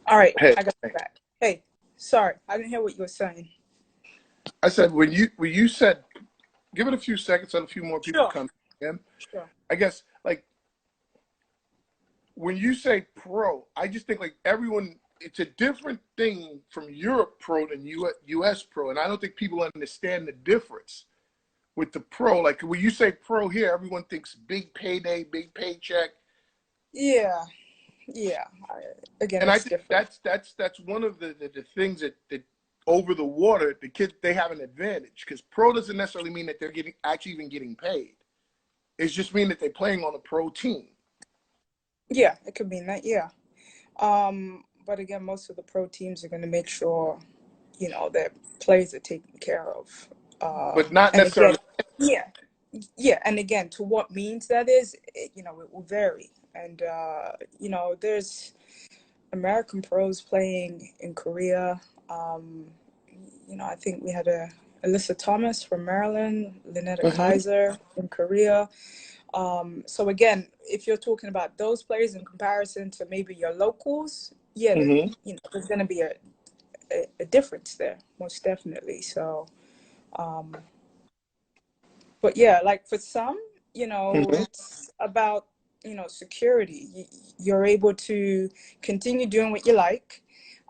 All right, Hey, I got you back. Hey, sorry, I didn't hear what you were saying. I said when you said give it a few seconds so a few more people Sure, come in. sure. I guess like when you say pro, I just think like everyone it's a different thing from Europe pro than US pro, and I don't think people understand the difference with the pro. Like when you say pro here, everyone thinks big payday, big paycheck, Yeah, yeah. Again, and I it's think different. that's one of the things that over the water the kids they have an advantage because pro doesn't necessarily mean that they're getting actually even getting paid. It's just mean that they're playing on a pro team. Yeah, it could mean that. Yeah. But again, most of the pro teams are going to make sure their players are taken care of. But not And again, necessarily. yeah, yeah. And again, to what means that is, it will vary. And there's American pros playing in Korea. Um, I think we had Alyssa Thomas from Maryland, Lynetta Hmm. Kaiser in Korea. So again, if you're talking about those players in comparison to maybe your locals, yeah, Hmm. there's going to be a difference there, most definitely. So, um, but yeah, like for some, Hmm. it's about, security. You're able to continue doing what you like.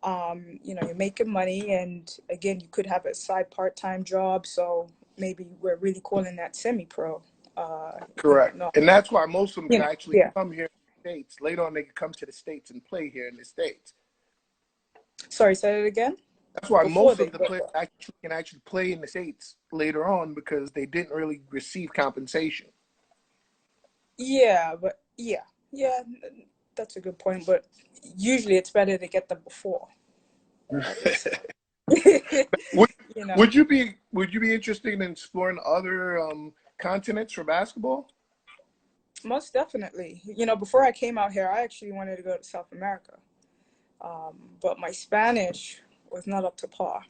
You're making money, and again, you could have a side part-time job. So maybe we're really calling that semi-pro. Correct. No, And that's why most of them can actually yeah. come here in the States. Later on, they can come to the States and play here in the States. Sorry, say it again. That's why Before most of they the get players there. actually can actually play in the States later on because they didn't really receive compensation. Yeah, but yeah, that's a good point. But usually it's better to get them before, obviously. would, You know, would you be interested in exploring other continents for basketball? most definitely. Before I came out here, I actually wanted to go to South America, but my Spanish was not up to par.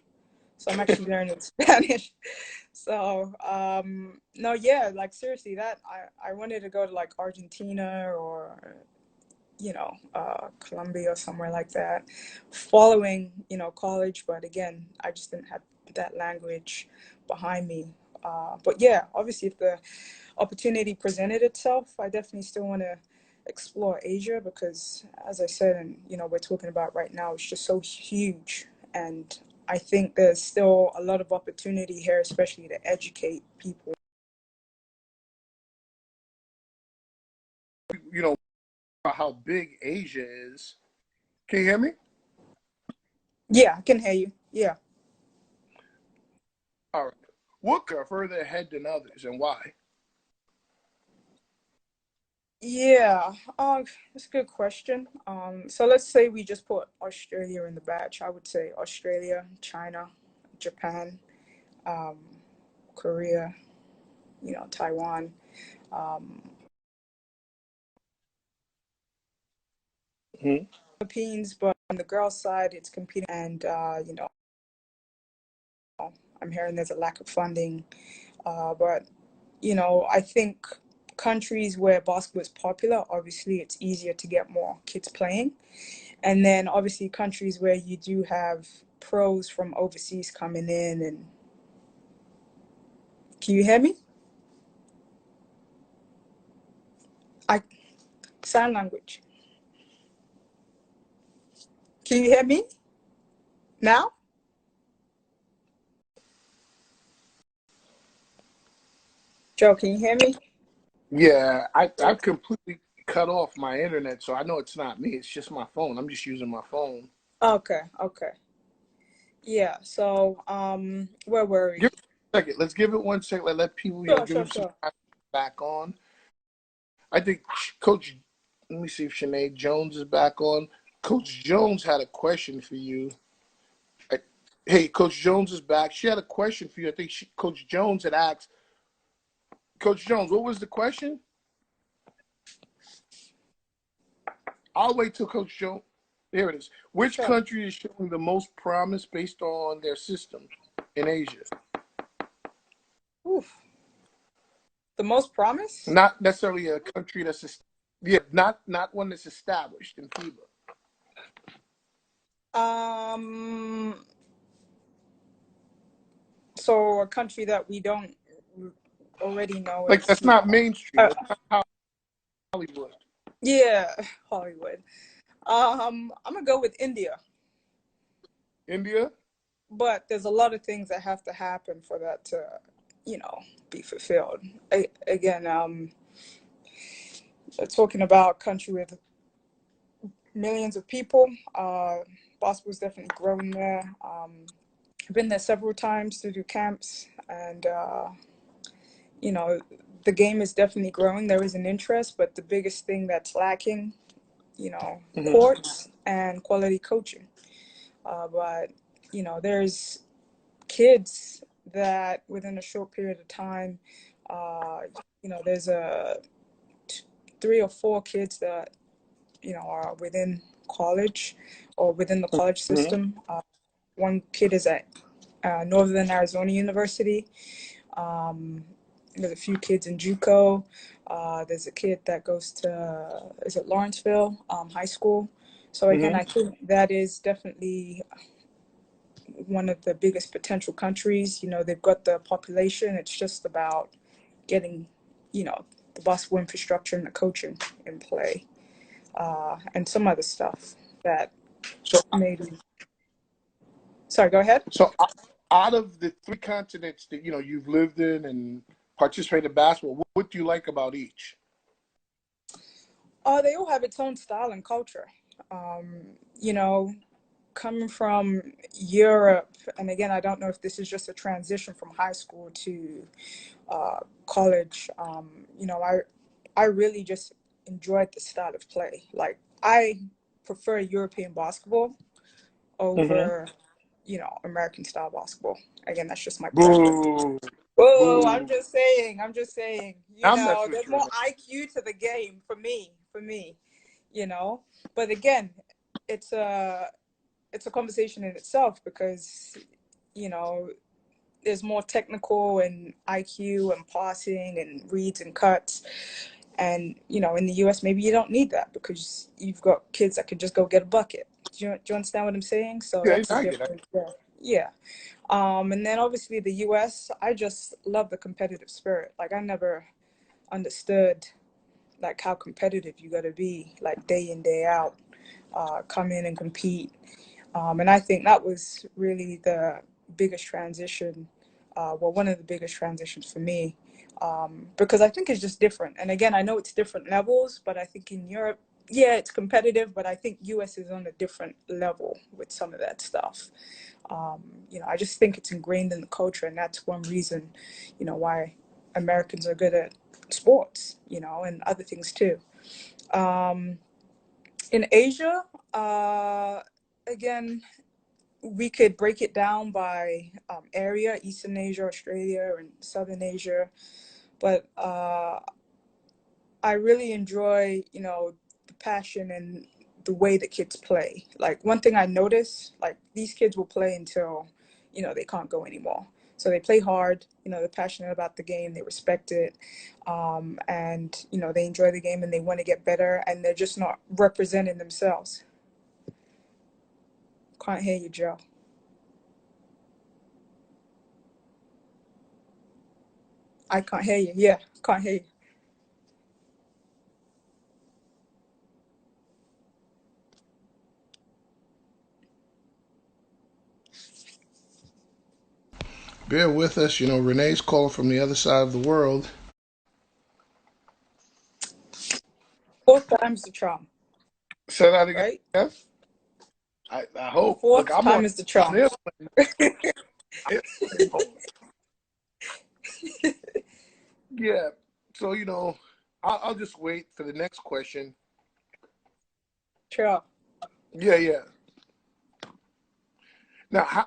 So I'm actually learning Spanish. So no, yeah, like seriously, that I wanted to go to like Argentina or Colombia or somewhere like that, following, college. But again, I just didn't have that language behind me. But yeah, obviously, if the opportunity presented itself, I definitely still want to explore Asia because, as I said, and we're talking about right now, it's just so huge. And I think there's still a lot of opportunity here, especially to educate people. You know how big Asia is. Can you hear me? Yeah, I can hear you. Yeah. All right. What are further ahead than others and why? Yeah, that's a good question. So let's say we just put Australia in the batch. I would say Australia, China, Japan, um, Korea, Taiwan, um, Hmm. Philippines. But on the girls' side, it's competing, and I'm hearing there's a lack of funding. But I think countries where basketball is popular, obviously, it's easier to get more kids playing. And then obviously countries where you do have pros from overseas coming in. And can you hear me? I Sign language. Can you hear me now? Joe, can you hear me? Yeah, I've completely cut off my internet, so I know it's not me. It's just my phone. I'm just using my phone. Okay, okay. Yeah, so where were Give we? it a second. Let's give it 1 second. Let people, Sure, give sure, them some sure. time back on. I think Coach. Let me see if Sinead Jones is back on. Coach Jones had a question for you. I- Hey, Coach Jones is back. She had a question for you. I think Coach Jones had asked. Coach Jones, what was the question? I'll wait till Coach Jones. Here it is. Which Sure. country is showing the most promise based on their system in Asia? Oof. The most promise? Not necessarily a country that's not one that's established in FIBA. Um, so a country that we don't already know Like is, that's not mainstream. uh, That's not Hollywood. yeah, Hollywood. I'm gonna go with India, India. but there's a lot of things that have to happen for that to, be fulfilled. Again, talking about a country with millions of people, basketball is definitely growing there. I've been there several times to do camps, and you know, the game is definitely growing. There is an interest, but the biggest thing that's lacking, Mm-hmm. courts and quality coaching. But there's kids that within a short period of time, uh, there's three or four kids that are within college or within the college Mm-hmm. system. One kid is at Northern Arizona University. Um, there's a few kids in JUCO. There's a kid that goes to, is it Lawrenceville High School. So again, Mm-hmm. I think that is definitely one of the biggest potential countries. They've got the population. It's just about getting, the basketball infrastructure and the coaching in play, and some other stuff that So, maybe. Sorry, go ahead. so out of the three continents that you've lived in and participated in basketball, what do you like about each? They all have its own style and culture. You know, coming from Europe, and again, I don't know if this is just a transition from high school to college. I really just enjoyed the style of play. Like I prefer European basketball Mm-hmm. over, American style basketball. Again, that's just my preference. Boo, Whoa, I'm boo. just saying. I'm just saying. I'm messing with There's you, more Renee. IQ to the game for me. For me, you know. But again, it's a conversation in itself because you know there's more technical and IQ and passing and reads and cuts. And in the US, maybe you don't need that because you've got kids that can just go get a bucket. Do you understand what I'm saying? So Yeah, that's a I get it. difference there. Yeah. And then obviously the US, I just love the competitive spirit. Like I never understood like how competitive you got to be, like day in day out, come in and compete. And I think that was really the biggest transition, well, one of the biggest transitions for me, because I think it's just different. And again, I know it's different levels, but I think in Europe, yeah, it's competitive, but I think US is on a different level with some of that stuff. I just think it's ingrained in the culture, and that's one reason, why Americans are good at sports, and other things too. Um, in Asia, again, we could break it down by area: Eastern Asia, Australia, and Southern Asia. But I really enjoy, the passion and the way the kids play. Like one thing I notice, like these kids will play until, they can't go anymore. So they play hard, they're passionate about the game, they respect it, and they enjoy the game and they want to get better, and they're just not representing themselves. Can't hear you, Joe. I can't hear you. Yeah, can't hear you. Bear with us. Renee's calling from the other side of the world. Fourth time's the charm, Say that again. right? I hope. Look, Fourth I'm on time is the an charm. airplane mode. Yeah. So I'll just wait for the next question. Sure. Yeah, yeah. Now, how's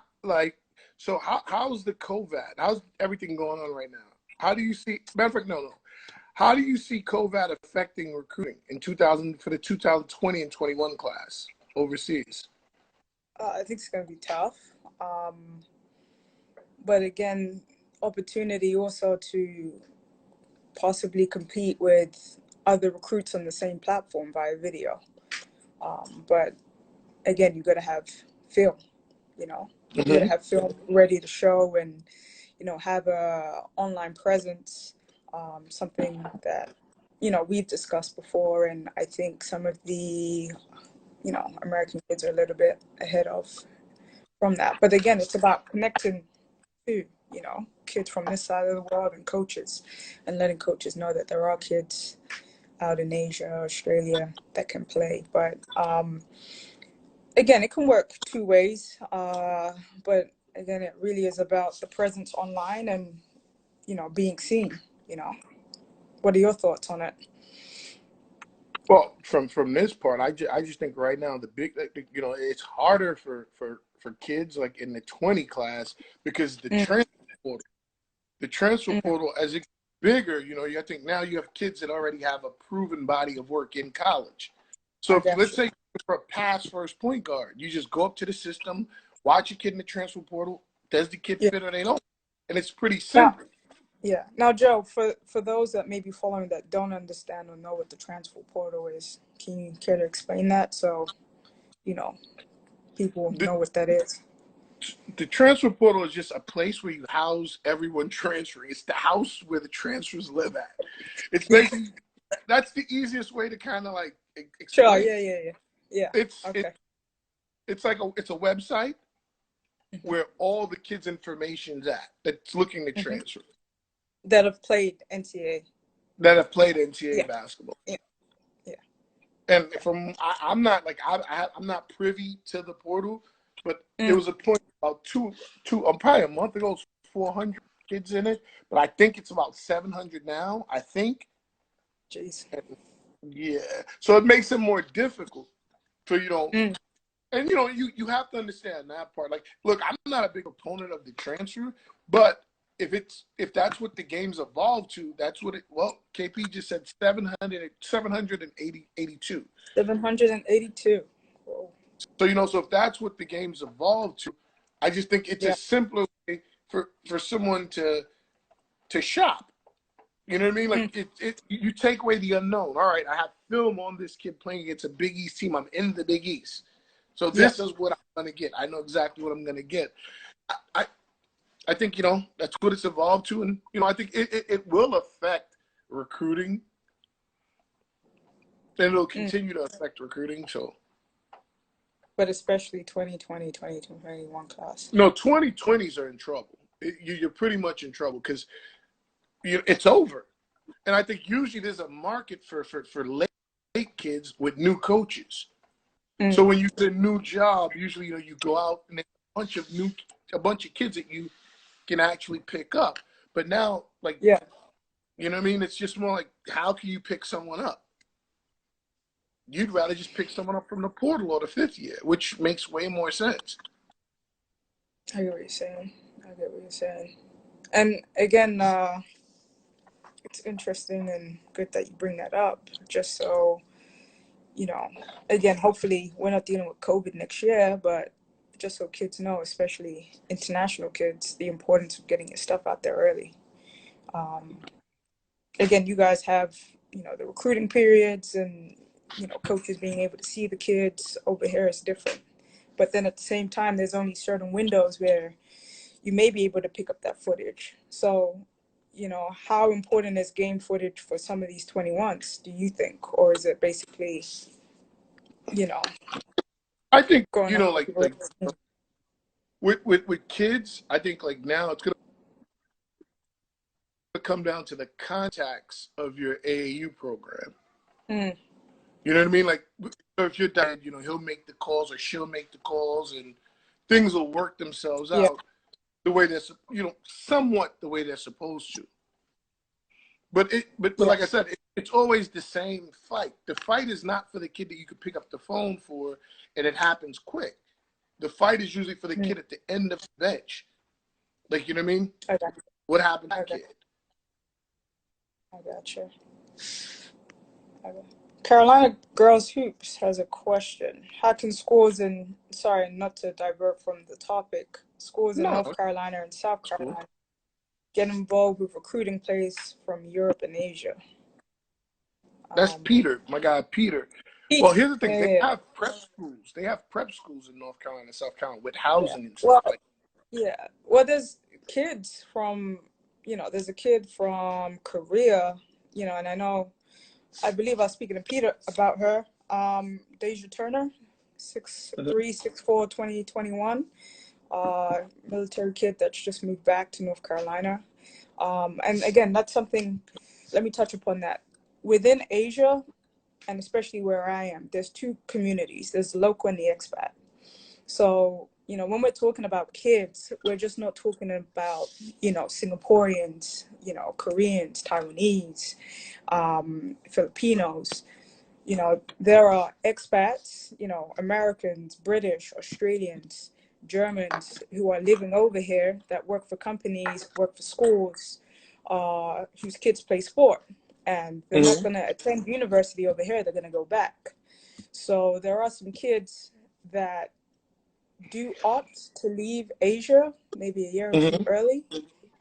the COVID? How's everything going on right now? How do you see? Matter of fact, no, no. How do you see COVID affecting recruiting in 2000 for the 2020 and 21 class overseas? I think it's going to be tough. But again, opportunity also to possibly compete with other recruits on the same platform via video. But again, you got to have film. You know, you got to Mm-hmm. have film ready to show, and have a online presence. Something that we've discussed before, and I think some of the American kids are a little bit ahead of from that. But again, it's about connecting to kids from this side of the world and coaches, and letting coaches know that there are kids out in Asia, Australia that can play. But again, it can work two ways. But again, it really is about the presence online and being seen. What are your thoughts on it? Well, from this part, I just think right now the big, it's harder for kids like in the 20 class because Mm, the transfer mm, portal as it gets bigger, I think now you have kids that already have a proven body of work in college. So I if got let's you. say for a pass first point guard, you just go up to the system, watch a kid in the transfer portal, does the kid Yeah. fit or they don't, and it's pretty Now, simple. yeah. Now, Joe, for those that may be following that don't understand or know what the transfer portal is, can you care to explain that so you know people The, know what that is? the transfer portal is just a place where you house everyone transferring. It's the house where the transfers live at. It's Yeah. basically that's the easiest way to kind of like Sure. explain Yeah. it. Yeah. Yeah. Yeah. It's it, Okay. it's like it's a website Hmm. where all the kids' information's at that's looking to Hmm. transfer That have played NCAA. that have played NCAA Yeah. basketball. Yeah. Yeah. And I'm not like I'm not privy to the portal, but there Mm. was a point about probably a month ago, 400 kids in it, but I think it's about 700 now. I think, Jeez. and yeah, so it makes it more difficult. So Mm. and you have to understand that part. Like, look, I'm not a big opponent of the transfer, but if that's what the game's evolved to, that's what it. Well, KP just said 782. 782. Whoa. So if that's what the game's evolved to, I just think it's a Yeah. simpler way for someone to shop. You know what I mean? Mm. Like you take away the unknown. All right, I have film on this kid playing against a Big East team. I'm in the Big East. So Yeah. this is what I'm gonna get. I know exactly what I'm gonna get. I I think that's what it's evolved to, and I think it will affect recruiting, and it'll Mm. continue to affect recruiting. So But especially 2020, 2021 class. no, 2020s are in trouble. You're pretty much in trouble because it's over. And I think usually there's a market for late kids with new coaches. Mm. So when you get a new job, usually you go out and there's a bunch of kids that you can actually pick up. But now, like, Yeah. you know what I mean? It's just more like, how can you pick someone up? You'd rather just pick someone up from the portal or the fifth year, which makes way more sense. I get what you're saying. I get what you're saying. And again, it's interesting and good that you bring that up. Just so you know, again, hopefully we're not dealing with COVID next year, but just so kids know, especially international kids, the importance of getting your stuff out there early. Um, Again, you guys have, the recruiting periods and, coaches being able to see the kids. Over here is different. But then at the same time, there's only certain windows where you may be able to pick up that footage. So, how important is game footage for some of these 21s, do you think? Or is it basically, you know, I think going on like with kids, I think like now it's gonna come down to the contacts of your AAU program. Mm, You know what I mean? Like, if your dad, he'll make the calls or she'll make the calls, and things will work themselves yeah, out the way somewhat the way they're supposed to. But yeah, like I said, it's always the same fight. The fight is not for the kid that you could pick up the phone for, and it happens quick. The fight is usually for the mm, kid at the end of the bench. Like, you know what I mean? I got, What happened to I that got, kid? I got you. I got. Carolina Girls Hoops has a question. How can schools in, sorry, not to divert from the topic, schools in No, North Carolina and South that's cool. Carolina get involved with recruiting players from Europe and Asia? That's Um, Peter, my guy Peter. Well, here's the thing. They Yeah, have prep schools. They have prep schools in North Carolina, South Carolina with yeah. housing and stuff Well, like yeah. Well, there's kids from, there's a kid from Korea, and I believe I was speaking to Peter about her, Deja Turner, that. 6'3", 6'4", 2021, military kid that's just moved back to North Carolina. And again, that's something, let me touch upon that. Within Asia, and especially where I am, there's two communities. There's the local and the expat. So, when we're talking about kids, we're just not talking about, Singaporeans, Koreans, Taiwanese, Filipinos. There are expats, Americans, British, Australians, Germans who are living over here that work for companies, work for schools, whose kids play sport. And they're not Mhm. going to attend university over here, they're going to go back. So there are some kids that do opt to leave Asia maybe a year or two Mhm. early,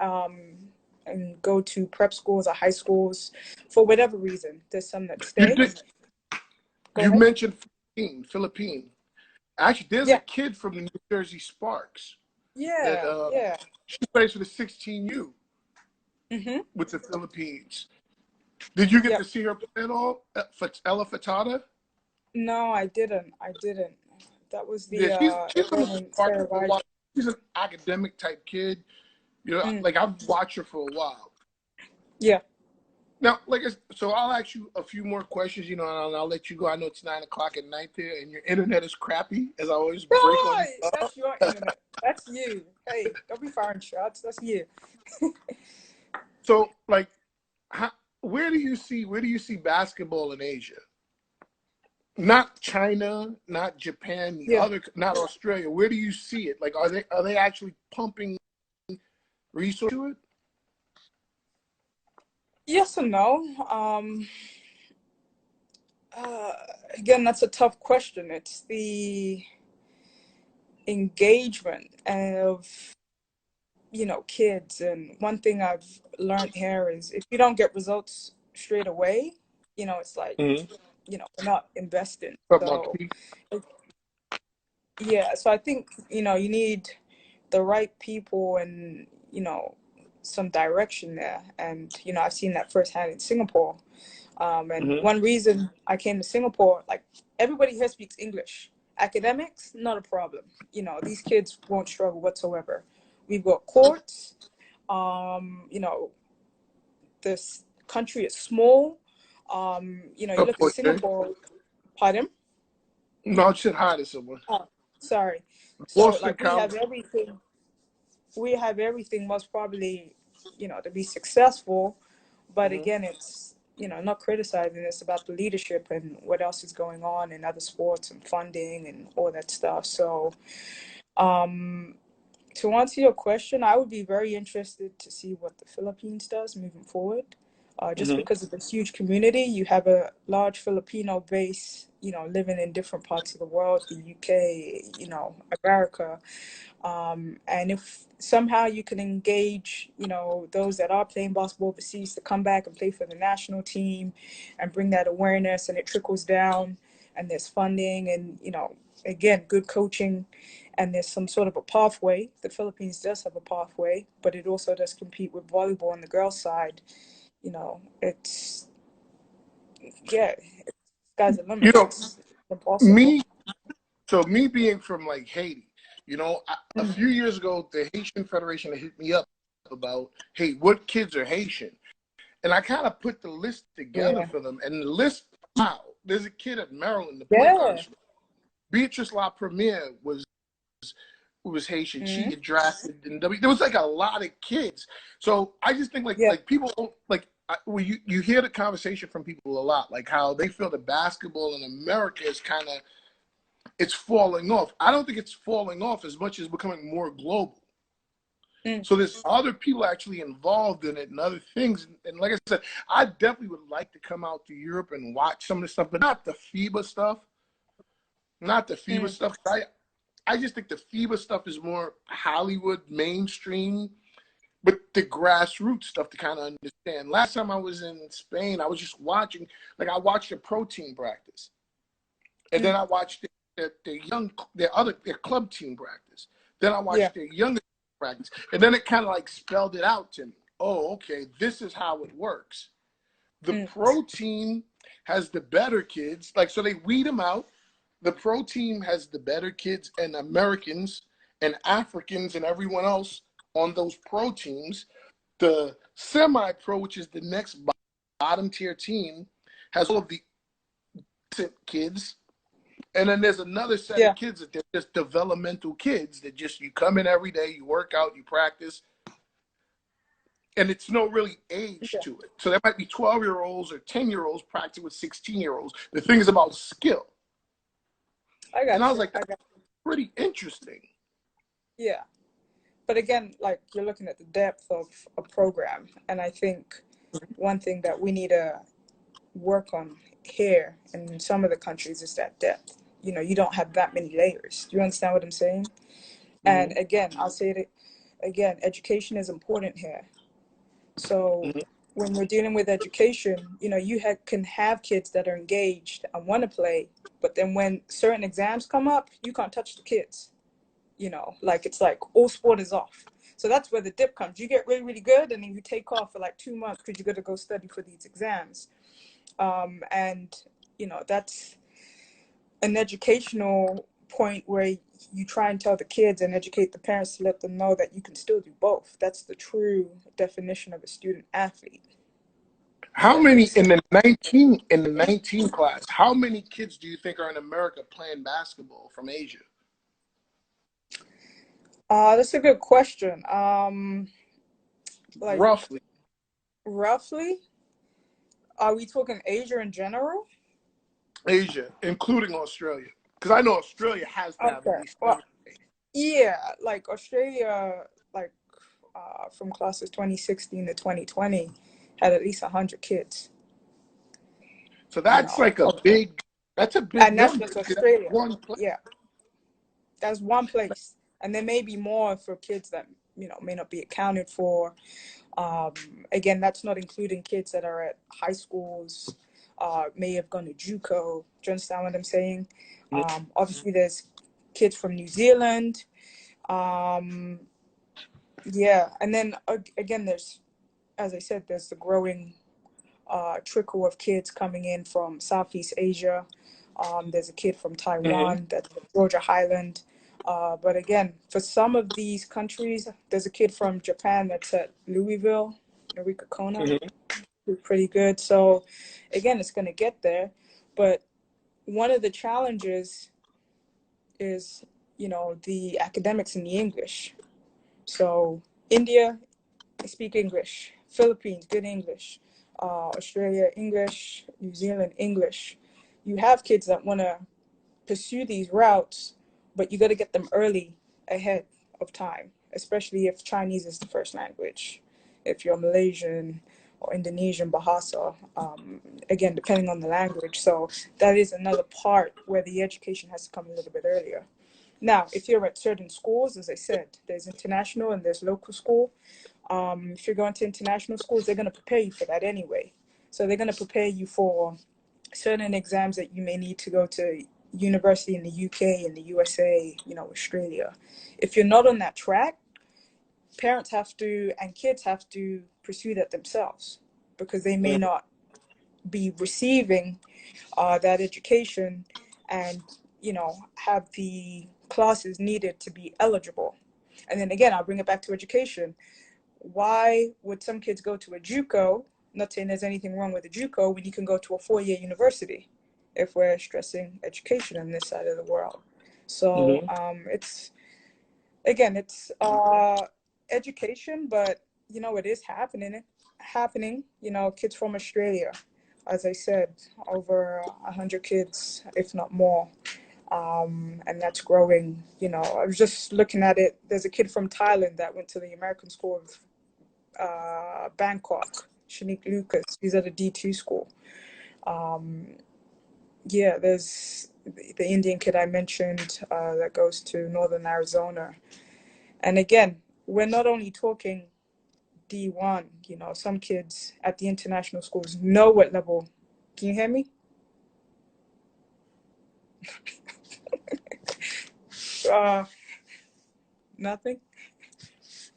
um, and go to prep schools or high schools for whatever reason. There's some that You stay. did. Go You ahead. mentioned Philippine. Actually, there's a Yeah, kid from the New Jersey Sparks that yeah, yeah. she plays for the 16U Mm-hmm. with the Philippines. Did you get Yeah. to see her play at all? Ella Fatata? No, I didn't. I didn't. That was Yeah, the she's been girl with the named Sparks Sarah for a Vijay. while. She's an academic type kid. Mm. Like I've watched her for a while. Yeah. Now, so I'll ask you a few more questions, and I'll let you go. I know it's 9 o'clock at night there, and your internet is crappy, as I always break on you. Right. That's your internet. That's you. Hey, don't be firing shots. That's you. So, how, where do you see basketball in Asia? Not China, not Japan, Yeah. not Australia. Where do you see it? Like, are they actually pumping resources to it? Yes and no. Uh, Again, that's a tough question. It's the engagement of, kids. And one thing I've learned here is if you don't get results straight away, it's like, Mm-hmm. we're not investing. Up, So, Marquis? yeah. So I think, you need the right people and, some direction there. And, I've seen that firsthand in Singapore. And Mm-hmm. one reason I came to Singapore, like everybody here speaks English. Academics, not a problem. These kids won't struggle whatsoever. We've got courts. You know, this country is small. You Up, look at Porche? Singapore. Pardon? No, I said hi to someone. Oh, sorry. So Boston like we have College. everything. We have everything most probably, to be successful. But Mm-hmm. again, it's, not criticizing. It's about the leadership and what else is going on in other sports and funding and all that stuff. So, um, to answer your question, I would be very interested to see what the Philippines does moving forward. Just Mm-hmm. because of the huge community, you have a large Filipino base, living in different parts of the world, the UK, America. And if somehow you can engage, those that are playing basketball overseas to come back and play for the national team and bring that awareness and it trickles down and there's funding and, again, good coaching and there's some sort of a pathway. The Philippines does have a pathway, but it also does compete with volleyball on the girls' side. It's, yeah, sky's the You limit. know, It's impossible. me. So me being from like Haiti, a Mm. few years ago, the Haitian Federation hit me up about, hey, what kids are Haitian? And I kind of put the list together Yeah. for them. And the list, wow, there's a kid at Maryland, the point guard. Yeah. Beatrice La Premiere was Haitian. She Mm. get drafted in There was like a lot of kids. So I just think Yeah. like people don't well, you hear the conversation from people a lot, like how they feel that basketball in America is kind of it's falling off. I don't think it's falling off as much as becoming more global. Mm. So there's other people actually involved in it and other things. And like I said, I definitely would like to come out to Europe and watch some of this stuff, but not the FIBA stuff. Not the FIBA Mm. stuff. I just think the FIBA stuff is more Hollywood mainstream, but the grassroots stuff to kind of understand. Last time I was in Spain, I was just watching, like I watched a pro team practice. and then I watched their club team practice. Then I Yeah. watched their younger practice, and then it kind of like spelled it out to me. Oh, okay, this is how it works. The pro team has the better kids, like, so they weed them out. The pro team has the better kids and Americans and Africans and everyone else on those pro teams. The semi-pro, which is the next bottom tier team, has all of the kids. And then there's another set Yeah. of kids that they're just developmental kids that just, you come in every day, you work out, you practice, and it's no really age Yeah. to it. So there might be 12-year-olds or 10-year-olds practicing with 16-year-olds. The thing is about skill. I And I got was you. like, that's pretty interesting. Yeah. But again, like, you're looking at the depth of a program. And I think one thing that we need to work on here in some of the countries is that depth. You don't have that many layers. Do you understand what I'm saying? And Mm-hmm. again, I'll say it again, education is important here. So Mm-hmm. when we're dealing with education, can have kids that are engaged and want to play, but then when certain exams come up, you can't touch the kids. Like, it's like all sport is off. So that's where the dip comes. You get really, really good, and then you take off for like 2 months because you got to go study for these exams. And that's an educational point where you try and tell the kids and educate the parents to let them know that you can still do both. That's the true definition of a student athlete, if How that many makes sense. in the 19 class, how many kids do you think are in America playing basketball from Asia? That's a good question. Like, Roughly. roughly, are we talking Asia in general? Asia, including Australia. Because I know Australia has to have at Okay. least Well, 30. yeah, like Australia, like from classes 2016 to 2020, had at least 100 kids. So You that's know, like that's a big and that's number. just That's Australia. one place. Yeah, that's one place, and there may be more for kids that may not be accounted for. Again, that's not including kids that are at high schools, may have gone to JUCO. Do you understand what I'm saying? Obviously, there's kids from New Zealand. Um, yeah, and then again, there's, as I said, there's the growing trickle of kids coming in from Southeast Asia. There's a kid from Mm-hmm. Taiwan that's Georgia Highland. But again, for some of these countries, there's a kid from Japan that's at Louisville, Eureka Kona, Mm-hmm. who's pretty good. So again, it's going to get there. But one of the challenges is, the academics and the English. So India, they speak English. Philippines, good English. Australia, English. New Zealand, English. You have kids that want to pursue these routes, but you got to get them early, ahead of time, especially if Chinese is the first language. If you're Malaysian or Indonesian, Bahasa, again, depending on the language. So that is another part where the education has to come a little bit earlier. Now, if you're at certain schools, as I said, there's international and there's local school. If you're going to international schools, they're going to prepare you for that anyway. So they're going to prepare you for certain exams that you may need to go to university in the UK, in the USA, Australia. If you're not on that track, parents have to and kids have to pursue that themselves because they may not be receiving that education and have the classes needed to be eligible. And then again, I'll bring it back to education. Why would some kids go to a JUCO? Not saying there's anything wrong with a JUCO when you can go to a 4-year university, if we're stressing education on this side of the world. So Mm-hmm. it's education, but it is happening. Kids from Australia, as I said, over 100 kids, if not more. And that's growing. I was just looking at it. There's a kid from Thailand that went to the American School of Bangkok, Shanique Lucas. He's at a D2 school. Um, yeah, there's the Indian kid I mentioned that goes to Northern Arizona. And again, we're not only talking D1, some kids at the international schools know what level. Can you hear me? Uh, nothing.